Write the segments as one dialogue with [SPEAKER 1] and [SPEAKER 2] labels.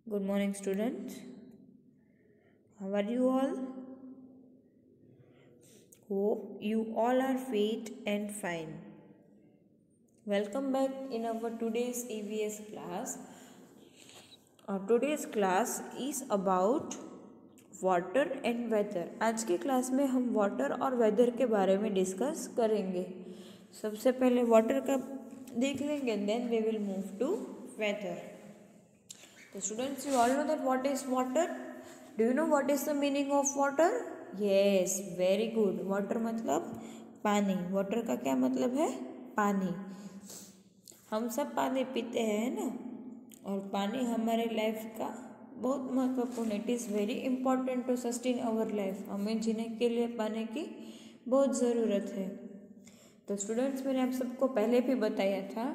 [SPEAKER 1] Good morning, students. How are you all? Hope you all are fit and fine. Welcome back in our today's EVS class. Our today's class is about water and weather. आज की class में हम water और weather के बारे में discuss करेंगे। सबसे पहले वाटर का देख लेंगे, then we will move to weather. तो students, you all know that what is water. Do you know what is the meaning of water? Yes, very good. Water मतलब पानी। वाटर का क्या मतलब है? पानी। हम सब पानी पीते हैं, है ना। और पानी हमारे लाइफ का बहुत महत्वपूर्ण। It is very important to sustain our life. हमें जीने के लिए पानी की बहुत ज़रूरत है। तो स्टूडेंट्स, मैंने आप सबको पहले भी बताया था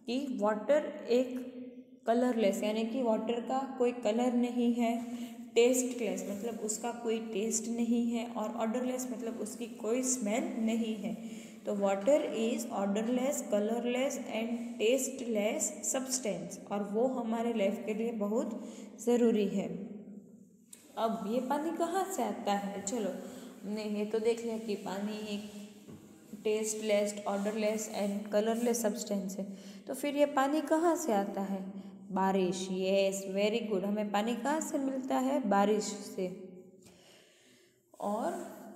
[SPEAKER 1] कि वाटर एक कलरलेस, यानी कि वाटर का कोई कलर नहीं है। टेस्टलेस मतलब उसका कोई टेस्ट नहीं है। और ऑर्डरलेस मतलब उसकी कोई स्मेल नहीं है। तो water is odourless, colourless and tasteless substance, और वो हमारे लाइफ के लिए बहुत ज़रूरी है। अब ये पानी कहाँ से आता है? चलो, हमने ये तो देख लिया कि पानी एक tasteless, odourless and colourless substance है। तो फिर ये पानी कहाँ से आता है? बारिश। Yes, very good. हमें पानी कहाँ से मिलता है? बारिश से। और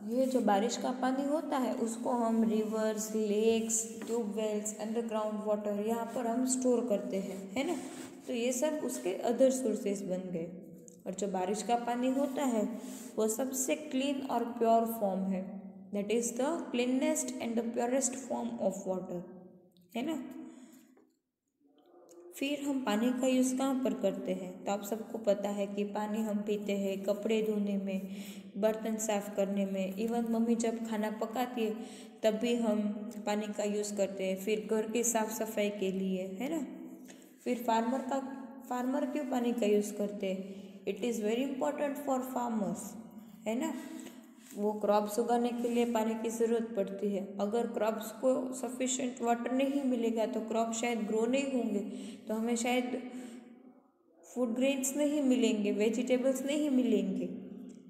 [SPEAKER 1] ये जो बारिश का पानी होता है उसको हम rivers, lakes, tubewells, underground water, यहाँ पर हम स्टोर करते हैं, है ना। तो ये सब उसके अदर सोर्सेज बन गए। और जो बारिश का पानी होता है वो सबसे क्लीन और प्योर फॉर्म है। That is the cleanest and the purest form of water, है ना। फिर हम पानी का यूज़ कहाँ पर करते हैं? तो आप सबको पता है कि पानी हम पीते हैं कपड़े धोने में, बर्तन साफ़ करने में। इवन मम्मी जब खाना पकाती है तब भी हम पानी का यूज़ करते हैं। फिर घर की साफ़ सफाई के लिए, है ना। फिर फार्मर क्यों पानी का यूज़ करते हैं? It is very important for farmers, है ना। वो क्रॉप्स उगाने के लिए पानी की ज़रूरत पड़ती है। अगर क्रॉप्स को सफिशेंट वाटर नहीं मिलेगा तो क्रॉप शायद ग्रो नहीं होंगे, तो हमें शायद फूड ग्रेन्स नहीं मिलेंगे, वेजिटेबल्स नहीं मिलेंगे।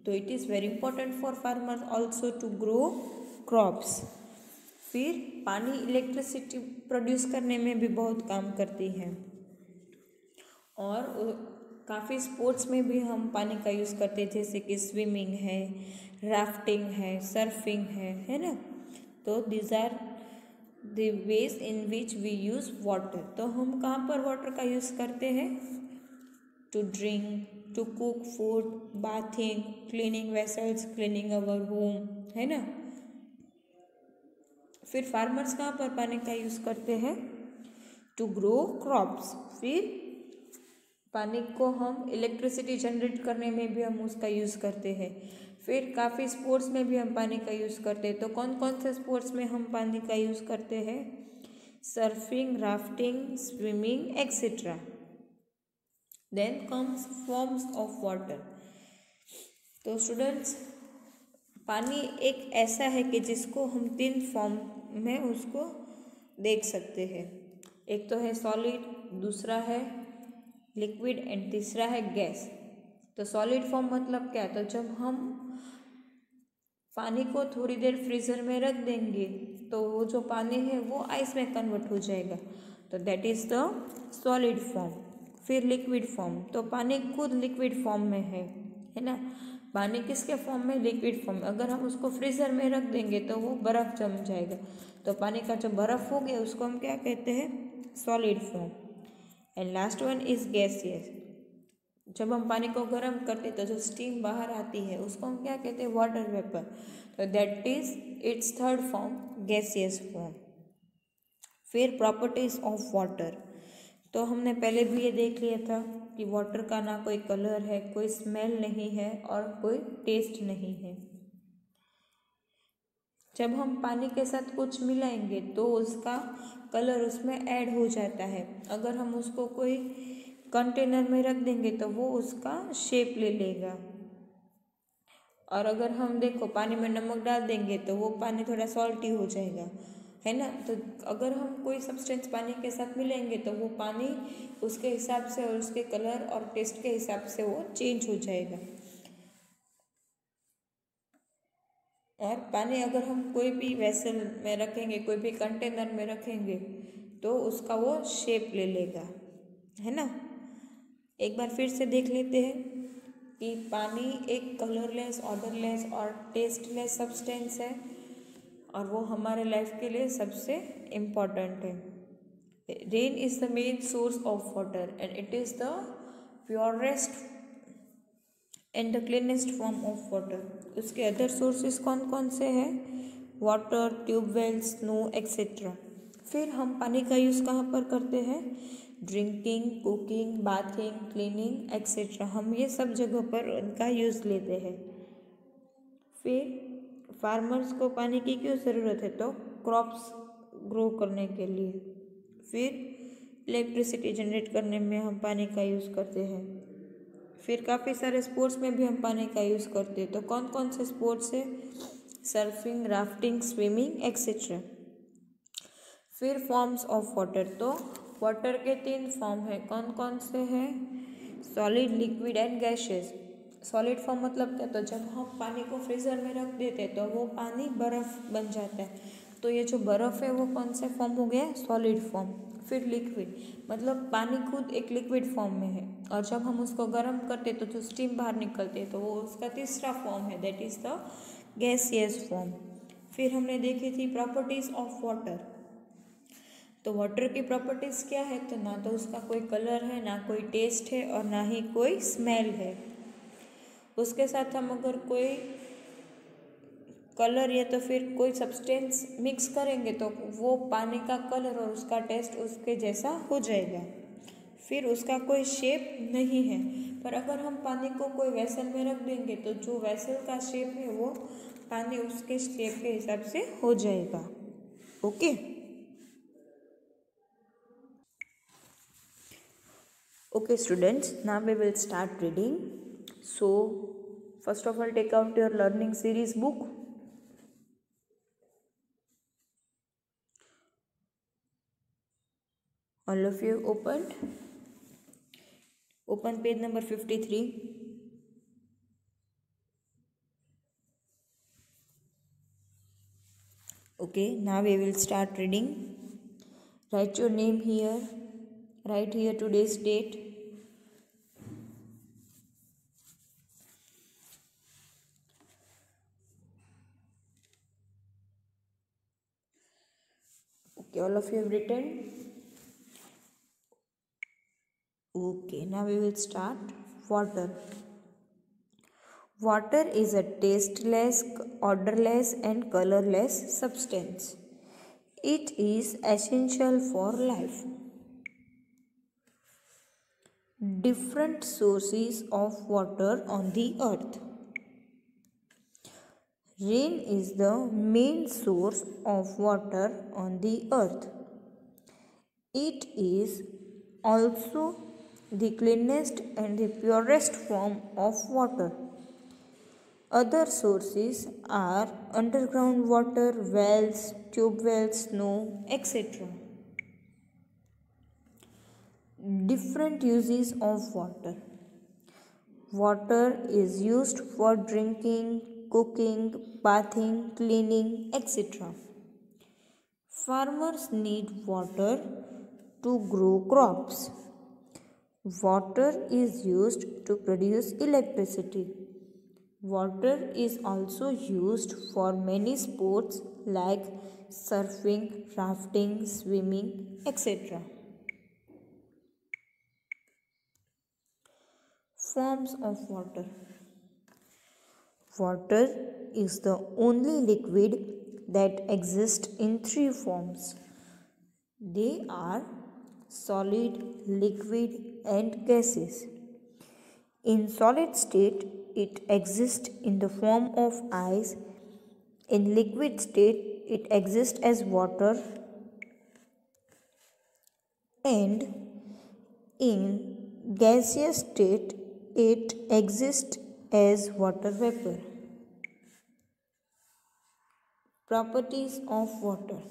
[SPEAKER 1] तो it is very important for farmers also to grow crops. फिर पानी इलेक्ट्रिसिटी प्रोड्यूस करने में भी बहुत काम करती है। और काफ़ी स्पोर्ट्स में भी हम पानी का यूज़ करते हैं, जैसे कि स्विमिंग है, राफ्टिंग है, सर्फिंग है ना। तो these are the ways in which we use water. तो हम कहाँ पर वाटर का यूज़ करते हैं? To drink, to cook food, bathing, cleaning vessels, cleaning our home, है ना। फिर फार्मर्स कहाँ पर पानी का यूज़ करते हैं? To grow crops. फिर पानी को हम इलेक्ट्रिसिटी जनरेट करने में भी हम उसका यूज़ करते हैं। फिर काफ़ी स्पोर्ट्स में भी हम पानी का यूज़ करते हैं। तो कौन कौन से स्पोर्ट्स में हम पानी का यूज़ करते हैं? Surfing, rafting, swimming etcetera. Then comes forms of water. तो स्टूडेंट्स, पानी एक ऐसा है कि जिसको हम 3 फॉर्म में उसको देख सकते हैं। एक तो है सॉलिड, दूसरा है लिक्विड एंड तीसरा है गैस। तो सॉलिड फॉर्म मतलब क्या? तो जब हम पानी को थोड़ी देर फ्रीज़र में रख देंगे तो वो जो पानी है वो आइस में कन्वर्ट हो जाएगा, तो that is the solid form. फिर लिक्विड फॉर्म, तो पानी खुद लिक्विड फॉर्म में है ना। पानी किसके फॉर्म में? लिक्विड फॉर्म में। अगर हम उसको फ्रीज़र में रख देंगे तो वो बर्फ़ जम जाएगा। तो पानी का जो बर्फ़ हो गया उसको हम क्या कहते हैं? Solid form. And last one is gaseous. जब हम पानी को गर्म करते तो जो स्टीम बाहर आती है उसको हम क्या कहते हैं? Water vapour. तो that is its third form, gaseous form. फिर प्रॉपर्टीज ऑफ वाटर। तो हमने पहले भी ये देख लिया था कि वाटर का ना कोई कलर है, कोई स्मेल नहीं है और कोई टेस्ट नहीं है। जब हम पानी के साथ कुछ मिलाएंगे तो उसका कलर उसमें ऐड हो जाता है। अगर हम उसको कोई कंटेनर में रख देंगे तो वो उसका शेप ले लेगा। और अगर हम देखो पानी में नमक डाल देंगे तो वो पानी थोड़ा सॉल्टी हो जाएगा, है ना। तो अगर हम कोई सब्सटेंस पानी के साथ मिलाएंगे तो वो पानी उसके हिसाब से और उसके कलर और टेस्ट के हिसाब से वो चेंज हो जाएगा। और पानी अगर हम कोई भी वेसल में रखेंगे, कोई भी कंटेनर में रखेंगे, तो उसका वो शेप ले लेगा, है ना। एक बार फिर से देख लेते हैं कि पानी एक कलरलेस, ऑर्डरलेस और टेस्टलेस सब्सटेंस है और वो हमारे लाइफ के लिए सबसे इम्पॉर्टेंट है। Rain is the main source of water and it is the purest and the cleanest form of water. उसके अदर सोर्सेज कौन कौन से हैं? Water, tubewell, snow etcetera. फिर हम पानी का यूज़ कहाँ पर करते हैं? Drinking, cooking, bathing, cleaning etcetera. हम ये सब जगह पर उनका यूज़ लेते हैं। फिर फार्मर्स को पानी की क्यों ज़रूरत है? तो क्रॉप्स ग्रो करने के लिए। फिर इलेक्ट्रिसिटी जनरेट करने में हम पानी का यूज़ करते हैं। फिर काफ़ी सारे स्पोर्ट्स में भी हम पानी का यूज़ करते हैं। तो कौन कौन से स्पोर्ट्स है? Surfing, rafting, swimming etcetera. फिर फॉर्म्स ऑफ वाटर। तो वाटर के 3 फॉर्म है। कौन कौन से हैं? Solid, liquid and gases. Solid form मतलब क्या? तो जब हम पानी को फ्रीज़र में रख देते हैं तो वो पानी बर्फ़ बन जाता है। तो ये जो बर्फ़ है वो कौन से फॉर्म हो गया? Solid form. फिर लिक्विड मतलब पानी खुद एक लिक्विड फॉर्म में है और जब हम उसको गर्म करते तो जो स्टीम बाहर निकलती है तो वो उसका तीसरा फॉर्म है, that is the gaseous form. फिर हमने देखी थी प्रॉपर्टीज़ ऑफ वाटर। तो वाटर की प्रॉपर्टीज़ क्या है? तो ना तो उसका कोई कलर है, ना कोई टेस्ट है और ना ही कोई स्मेल है। उसके साथ हम अगर कोई कलर या तो फिर कोई सब्सटेंस मिक्स करेंगे तो वो पानी का कलर और उसका टेस्ट उसके जैसा हो जाएगा। फिर उसका कोई शेप नहीं है। पर अगर हम पानी को कोई वेसल में रख देंगे तो जो वेसल का शेप है वो पानी उसके शेप के हिसाब से हो जाएगा। Okay. Okay students, now we will start reading. So first of all, take out your learning series book. All of you opened. Open page number 53. Okay, now we will start reading. Write your name here. Write here today's date. Okay, all of you have written. Okay, now we will start. Water. Water is a tasteless, odorless and colorless substance. It is essential for life. Different sources of water on the earth. Rain is the main source of water on the earth. It is also the cleanest and the purest form of water. Other sources are underground water, wells, tube wells, snow, etc. Different uses of water. Water is used for drinking, cooking, bathing, cleaning, etc. Farmers need water to grow crops. Water is used to produce electricity. Water is also used for many sports like surfing, rafting, swimming, etc. Forms of water. Water is the only liquid that exists in 3 forms. They are solid, liquid, and gases. In solid state, it exists in the form of ice. In liquid state, it exists as water. And in gaseous state, it exists as water vapor. Properties of water.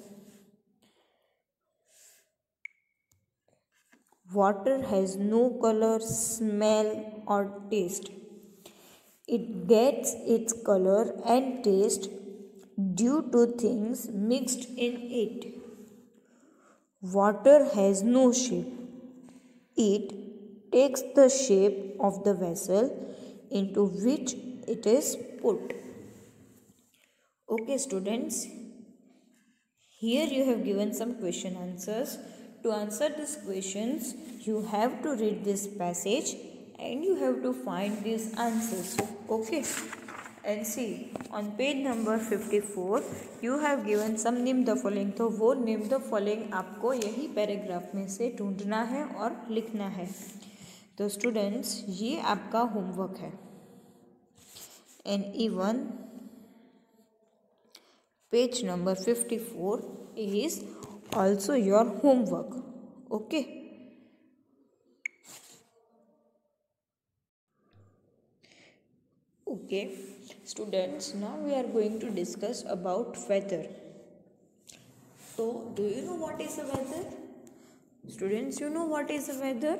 [SPEAKER 1] Water has no color, smell, or taste. It gets its color and taste due to things mixed in it. Water has no shape. It takes the shape of the vessel into which it is put. Okay, students, here you have given some question answers. To answer these questions, you have to read this passage and you have to find these answers. Okay, and see on page number 54 you have given some name the following. तो वो name the following आपको यही paragraph में से ढूंढना है और लिखना है. तो स्टूडेंट्स, ये आपका होमवर्क है. And even page number 54 is also your homework. Okay. Okay, students, now we are going to discuss about weather. So, do you know what is a weather? Students, you know what is a weather?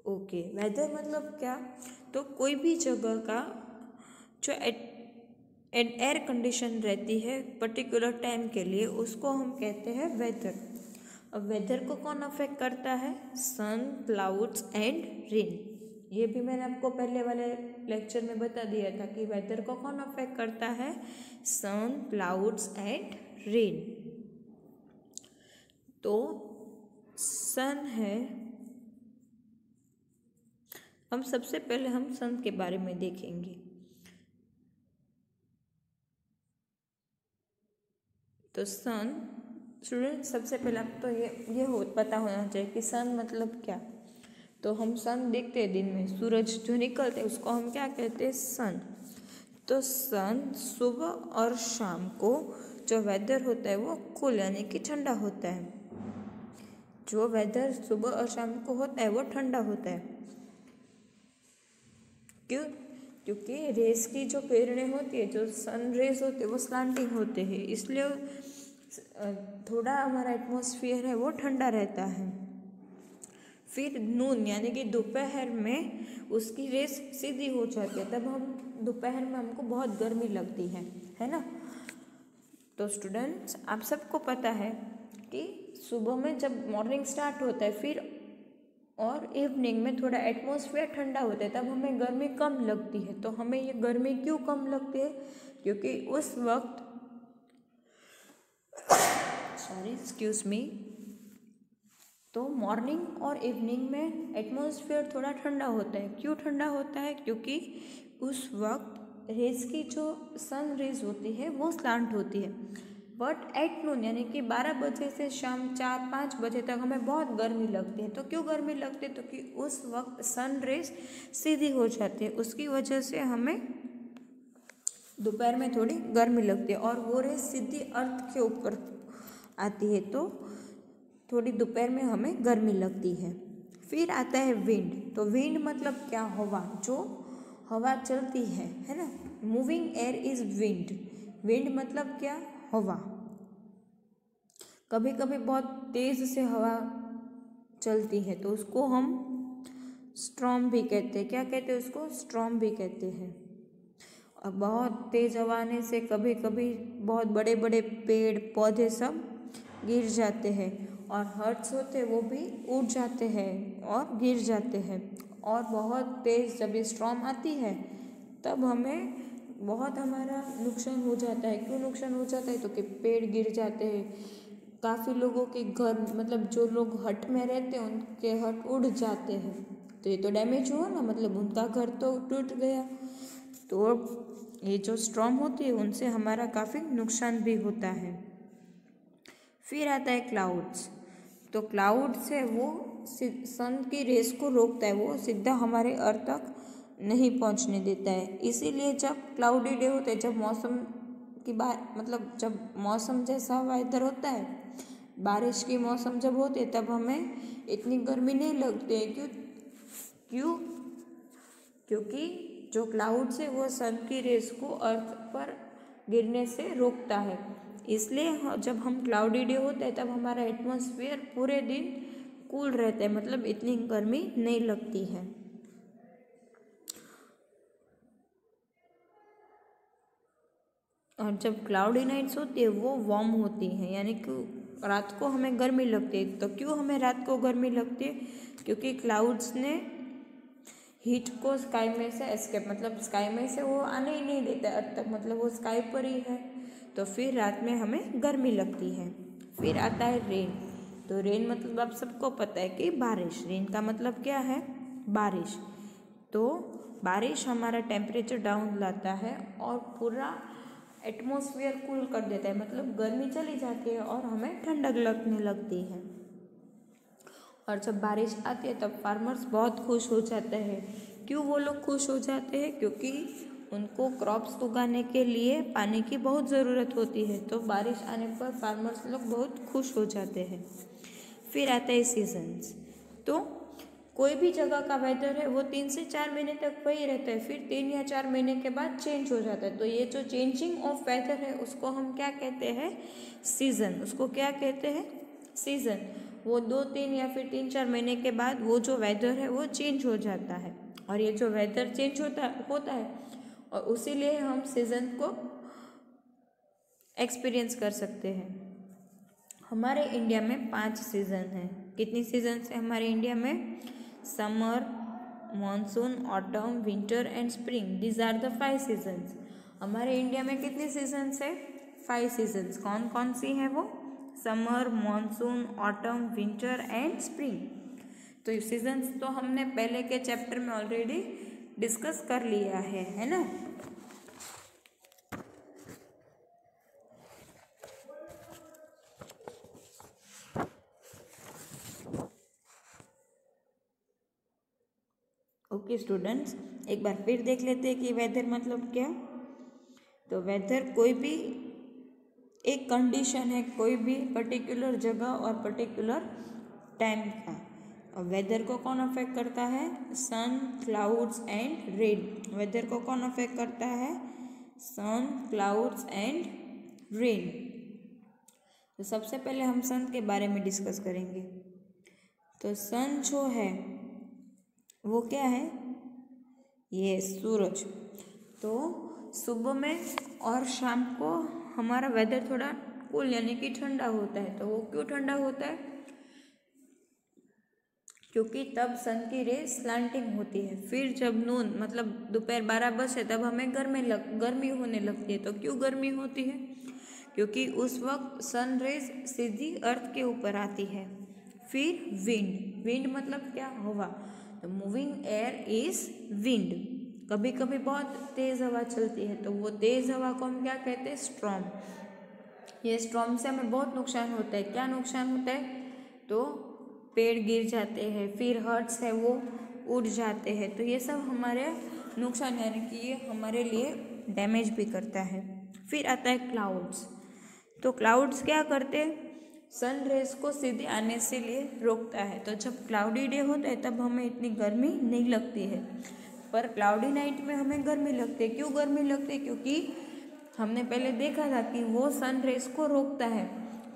[SPEAKER 1] Okay, weather मतलब क्या? तो कोई भी जगह का जो air condition रहती है पर्टिकुलर टाइम के लिए, उसको हम कहते हैं वेदर. अब वेदर को कौन अफेक्ट करता है? सन, क्लाउड्स एंड रेन. ये भी मैंने आपको पहले वाले लेक्चर में बता दिया था कि वेदर को कौन अफेक्ट करता है? सन, क्लाउड्स एंड रेन. तो सन है, हम सबसे पहले हम सन के बारे में देखेंगे. तो सन, स्टूडेंट, सबसे पहले आप तो ये पता होना चाहिए कि सन मतलब क्या. तो हम सन देखते हैं दिन में, सूरज जो निकलते हैं उसको हम क्या कहते हैं? सन. तो सन सुबह और शाम को जो वेदर होता है वो कूल यानी कि ठंडा होता है. जो वेदर सुबह और शाम को होता है वो ठंडा होता है. क्यों? क्योंकि रेस की जो किरणें होती है, जो सन रेस होते हैं वो स्लांटिंग होते हैं, इसलिए थोड़ा हमारा एटमॉस्फेयर है वो ठंडा रहता है. फिर नून यानी कि दोपहर में उसकी रेस सीधी हो जाती है, तब हम दोपहर में हमको बहुत गर्मी लगती है ना. तो स्टूडेंट्स, आप सबको पता है कि सुबह में जब मॉर्निंग स्टार्ट होता है फिर और इवनिंग में थोड़ा एटमॉस्फेयर ठंडा होता है, तब हमें गर्मी कम लगती है. तो हमें ये गर्मी क्यों कम लगती है? क्योंकि उस वक्त एक्सक्यूज मी, तो मॉर्निंग और इवनिंग में एटमॉस्फेयर थोड़ा ठंडा होता है. क्यों ठंडा होता है? क्योंकि उस वक्त रेस की जो सन रेज होती है वो स्लांट होती है. बट एट नून यानी कि 12 बजे से शाम 4-5 बजे तक हमें बहुत गर्मी लगती है. तो क्यों गर्मी लगती है? तो कि उस वक्त सन रेस सीधी हो जाती है, उसकी वजह से हमें दोपहर में थोड़ी गर्मी लगती है. और वो रेस सीधी अर्थ के ऊपर आती है, तो थोड़ी दोपहर में हमें गर्मी लगती है. फिर आता है विंड. तो विंड मतलब क्या? हवा. जो हवा चलती है ना. Moving air is wind. Wind मतलब क्या? हवा. कभी कभी बहुत तेज से हवा चलती है तो उसको हम स्टॉर्म भी कहते हैं. क्या कहते हैं उसको? स्टॉर्म भी कहते हैं. और बहुत तेज हवा आने से कभी कभी बहुत बड़े बड़े पेड़ पौधे सब गिर जाते हैं, और हर्ट्स होते हैं वो भी उड़ जाते हैं और गिर जाते हैं. और बहुत तेज़ जब ये स्टॉर्म आती है तब हमें बहुत हमारा नुकसान हो जाता है. क्यों नुकसान हो जाता है? तो कि पेड़ गिर जाते हैं, काफ़ी लोगों के घर, मतलब जो लोग हट में रहते हैं उनके हट उड़ जाते हैं. तो ये तो डैमेज हुआ ना, मतलब उनका घर तो टूट गया. तो ये जो स्टॉर्म होती है उनसे हमारा काफ़ी नुकसान भी होता है. फिर आता है क्लाउड्स. तो क्लाउड से वो सन की रेस को रोकता है, वो सीधा हमारे अर्थ तक नहीं पहुंचने देता है. इसीलिए जब क्लाउडी डे होते हैं, जब मौसम की बात, मतलब जब मौसम जैसा वेदर होता है, बारिश की मौसम जब होती है, तब हमें इतनी गर्मी नहीं लगती है. क्यों? क्योंकि जो क्लाउड्स है वो सन की रेस को अर्थ पर गिरने से रोकता है. इसलिए जब हम क्लाउडी डे होते हैं तब हमारा एटमॉस्फेयर पूरे दिन कूल रहता है, मतलब इतनी गर्मी नहीं लगती है। और जब क्लाउडी नाइट्स होती है वो वार्म होती हैं, यानी कि रात को हमें गर्मी लगती है। तो क्यों हमें रात को गर्मी लगती है? क्योंकि क्लाउड्स ने हीट को स्काई में से एस्केप, मतलब स्काई में से वो आने ही नहीं देता अर्थ तक, मतलब वो स्काई पर ही है। तो फिर रात में हमें गर्मी लगती है। फिर आता है रेन। तो रेन मतलब आप सबको पता है कि बारिश। रेन का मतलब क्या है? बारिश। तो बारिश हमारा टेम्परेचर डाउन लाता है और पूरा एटमॉस्फेयर कूल कर देता है, मतलब गर्मी चली जाती है और हमें ठंडक लगने लगती है। और जब बारिश आती है तब फार्मर्स बहुत खुश हो जाते हैं। क्यों वो लोग खुश हो जाते हैं? क्योंकि उनको क्रॉप्स उगाने के लिए पानी की बहुत ज़रूरत होती है। तो बारिश आने पर फार्मर्स लोग बहुत खुश हो जाते हैं। फिर आता है सीजन्स। तो कोई भी जगह का वेदर है वो 3 से 4 महीने तक वही रहता है, फिर 3 या 4 महीने के बाद चेंज हो जाता है। तो ये जो चेंजिंग ऑफ वेदर है उसको हम क्या कहते हैं? सीज़न। उसको क्या कहते हैं? सीज़न। वो 2-3 या फिर 3-4 महीने के बाद वो जो वेदर है वो चेंज हो जाता है। और ये जो वेदर चेंज होता है और उसीलिए हम सीज़न को एक्सपीरियंस कर सकते हैं। हमारे इंडिया में 5 सीज़न हैं। कितनी सीजन्स है हमारे इंडिया में? Summer, monsoon, autumn, winter and spring. These are the 5 seasons. हमारे इंडिया में कितनी सीजन्स है? 5 सीजन्स। कौन कौन सी हैं वो? Summer, monsoon, autumn, winter and spring. तो ये सीजन्स तो हमने पहले के चैप्टर में ऑलरेडी डिस्कस कर लिया है ना। ओके स्टूडेंट्स, एक बार फिर देख लेते हैं कि वेदर मतलब क्या। तो वेदर कोई भी एक कंडीशन है, कोई भी पर्टिकुलर जगह और पर्टिकुलर टाइम का। और वेदर को कौन अफेक्ट करता है? सन, क्लाउड्स एंड रेन। वेदर को कौन अफेक्ट करता है? सन, क्लाउड्स एंड रेन। तो सबसे पहले हम सन के बारे में डिस्कस करेंगे। तो सन जो है वो क्या है? ये सूरज। तो सुबह में और शाम को हमारा वेदर थोड़ा कूल यानी कि ठंडा होता है। तो वो क्यों ठंडा होता है? क्योंकि तब सन की रे स्लांटिंग होती है। फिर जब नून मतलब दोपहर 12 बजे तब हमें गर्मी होने लगती है। तो क्यों गर्मी होती है? क्योंकि उस वक्त सन रेज सीधी अर्थ के ऊपर आती है। फिर विंड। विंड मतलब क्या? हवा। तो मूविंग एयर इज विंड। कभी कभी बहुत तेज़ हवा चलती है तो वो तेज़ हवा को हम क्या कहते हैं? स्ट्रॉम। ये स्ट्रॉम से हमें बहुत नुकसान होता है। क्या नुकसान होता है? तो पेड़ गिर जाते हैं, फिर हर्ट्स है वो उड़ जाते हैं। तो ये सब हमारे नुकसान, यानी कि ये हमारे लिए डैमेज भी करता है। फिर आता है क्लाउड्स। तो क्लाउड्स क्या करते हैं? सन रेज को सीधे आने से लिए रोकता है। तो जब क्लाउडी डे होता है तब हमें इतनी गर्मी नहीं लगती है, पर क्लाउडी नाइट में हमें गर्मी लगती है। क्यों गर्मी लगती है? क्योंकि हमने पहले देखा था कि वो सन रेज को रोकता है।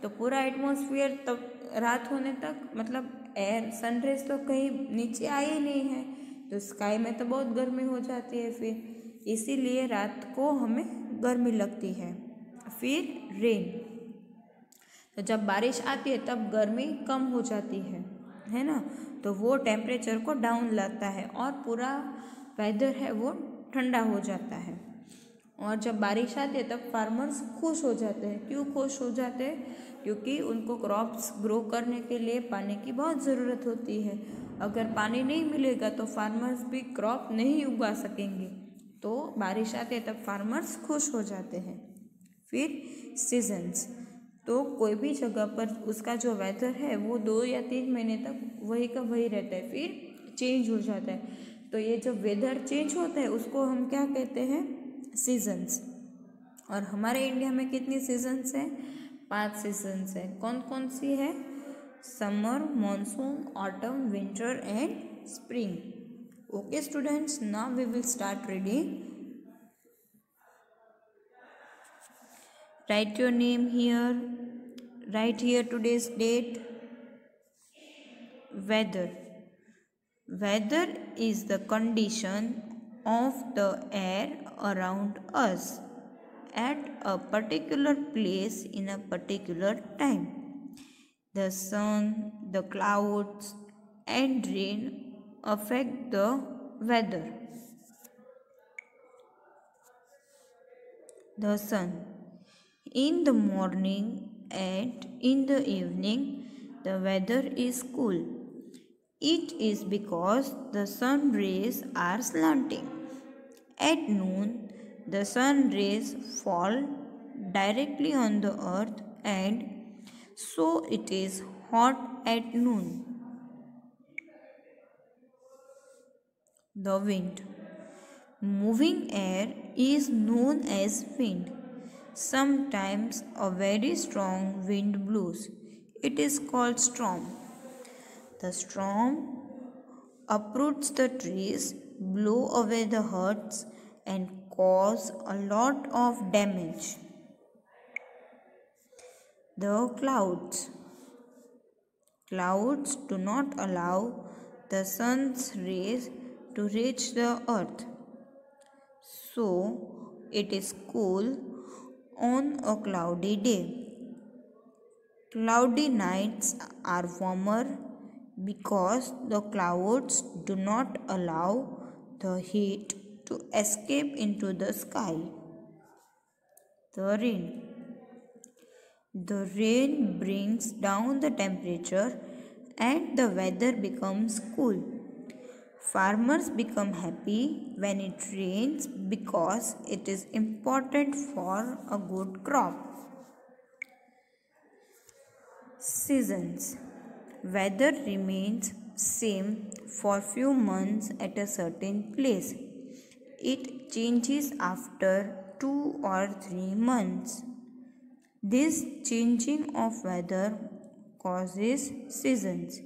[SPEAKER 1] तो पूरा एटमॉस्फेयर तब रात होने तक, मतलब एयर सन रेज तो कहीं नीचे आई ही नहीं है, तो स्काई में तो बहुत गर्मी हो जाती है। फिर इसीलिए रात को हमें गर्मी लगती है। फिर रेन। तो जब बारिश आती है तब गर्मी कम हो जाती है ना। तो वो टेम्परेचर को डाउन लाता है और पूरा वेदर है वो ठंडा हो जाता है। और जब बारिश आती है तब फार्मर्स खुश हो जाते हैं। क्यों खुश हो जाते हैं? क्योंकि उनको क्रॉप्स ग्रो करने के लिए पानी की बहुत ज़रूरत होती है। अगर पानी नहीं मिलेगा तो फार्मर्स भी क्रॉप नहीं उगा सकेंगे। तो बारिश आती है तब फार्मर्स खुश हो जाते हैं। फिर सीजन्स। तो कोई भी जगह पर उसका जो वेदर है वो 2 या 3 महीने तक वही का वही रहता है, फिर चेंज हो जाता है। तो ये जो वेदर चेंज होता है उसको हम क्या कहते हैं? सीजन्स। और हमारे इंडिया में कितनी सीजन्स हैं? 5 सीजन्स हैं। कौन कौन सी है? Summer, monsoon, autumn, winter and spring. Okay students, now we will start reading. Write your name here. Write here today's date. Weather. Weather is the condition of the air around us at a particular place in a particular time. The sun, the clouds, and rain affect the weather. The sun. In the morning and in the evening, the weather is cool. It is because the sun rays are slanting. At noon, the sun rays fall directly on the earth, and so it is hot at noon. The wind. Moving air is known as wind. Sometimes a very strong wind blows. It is called storm. The storm uproots the trees, blow away the huts, and cause a lot of damage. The clouds. Clouds do not allow the sun's rays to reach the earth. So, it is cool on a cloudy day. Cloudy nights are warmer because the clouds do not allow the heat to escape into the sky. The rain. The rain brings down the temperature and the weather becomes cool. Farmers become happy when it rains because it is important for a good crop. Seasons. Weather remains same for few months at a certain place. It changes after 2 or 3 months. This changing of weather causes seasons.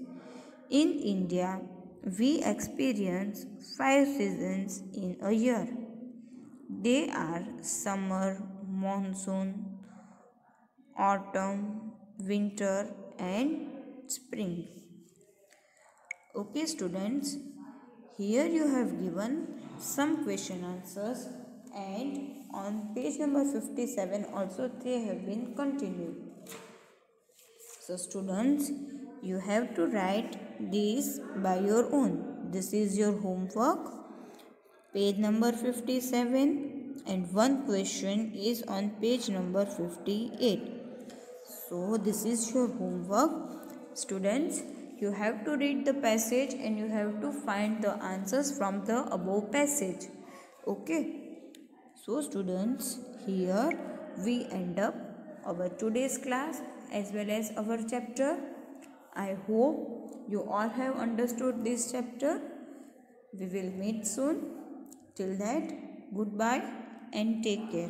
[SPEAKER 1] In India, we experience 5 seasons in a year. They are summer, monsoon, autumn, winter, and spring. Okay, students, here you have given some question answers, and on page number 57 also they have been continued. So students, you have to write these by your own. This is your homework, page number 57, and one question is on page number 58. So this is your homework. Students, you have to read the passage and you have to find the answers from the above passage. Okay. So students, here we end up our today's class as well as our chapter. I hope you all have understood this chapter. We will meet soon. Till that, goodbye and take care.